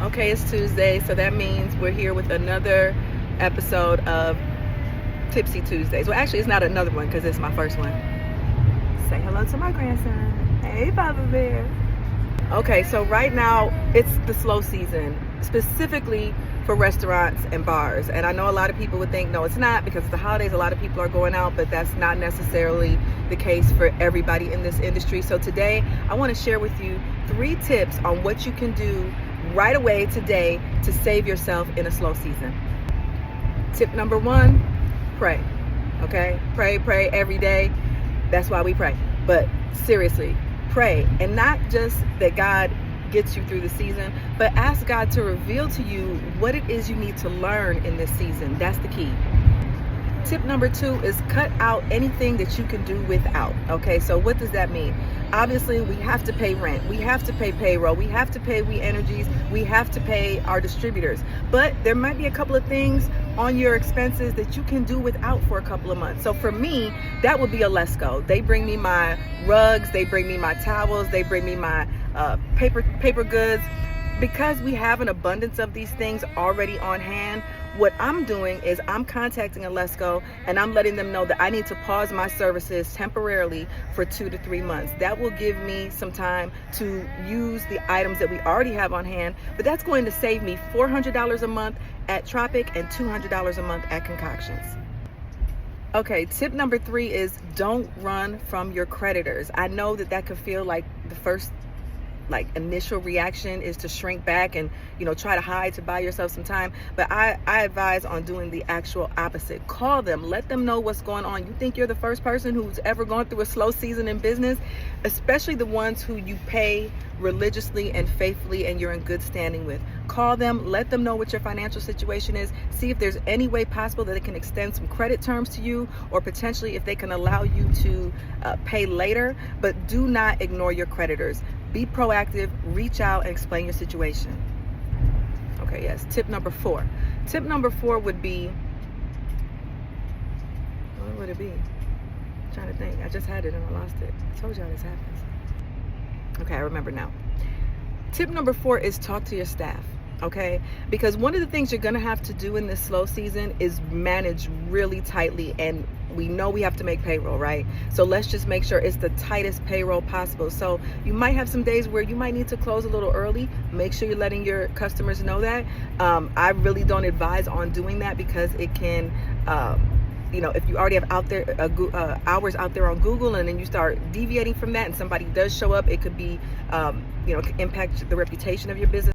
Okay, it's Tuesday, so that means we're here with another episode of Tipsy Tuesdays. Well, actually, it's not another one because it's my first one. Say hello to my grandson. Hey, Papa Bear. Okay, so right now it's the slow season, specifically for restaurants and bars. And I know a lot of people would think, no, it's not, because it's the holidays, a lot of people are going out, but that's not necessarily the case for everybody in this industry. So today, I want to share with you 3 tips on what you can do right away today to save yourself in a slow season. Tip number 1, pray. Okay? Pray every day. That's why we pray. But seriously, pray. And not just that God gets you through the season, but ask God to reveal to you what it is you need to learn in this season. That's the key. Tip number 2 is cut out anything that you can do without. Okay, so what does that mean? Obviously, we have to pay rent, we have to pay payroll, we have to pay We Energies, we have to pay our distributors. But there might be a couple of things on your expenses that you can do without for a couple of months. So for me, that would be a Lesco. They bring me my rugs, they bring me my towels, they bring me my paper goods. Because we have an abundance of these things already on hand, what I'm doing is I'm contacting a Lesco and I'm letting them know that I need to pause my services temporarily for 2 to 3 months. That will give me some time to use the items that we already have on hand, but that's going to save me $400 a month at Tropic and $200 a month at Concoctions. Okay, tip number 3 is don't run from your creditors. I know that could feel like the first initial reaction is to shrink back and try to hide to buy yourself some time, but I advise on doing the actual opposite. Call them, let them know what's going on. You think you're the first person who's ever gone through a slow season in business, especially the ones who you pay religiously and faithfully and you're in good standing with. Call them, let them know what your financial situation is, see if there's any way possible that it can extend some credit terms to you, or potentially if they can allow you to pay later. But do not ignore your creditors. Be proactive, reach out and explain your situation. Okay, yes, tip number 4. Tip number 4 would be, what would it be? I'm trying to think. I just had it and I lost it. I told y'all this happens. Okay, I remember now. Tip number 4 is talk to your staff. Okay, because one of the things you're gonna have to do in this slow season is manage really tightly, and we know we have to make payroll, right? So let's just make sure it's the tightest payroll possible. So you might have some days where you might need to close a little early. Make sure you're letting your customers know that. I really don't advise on doing that because it can if you already have hours out there on Google, and then you start deviating from that and somebody does show up, it could be it could impact the reputation of your business.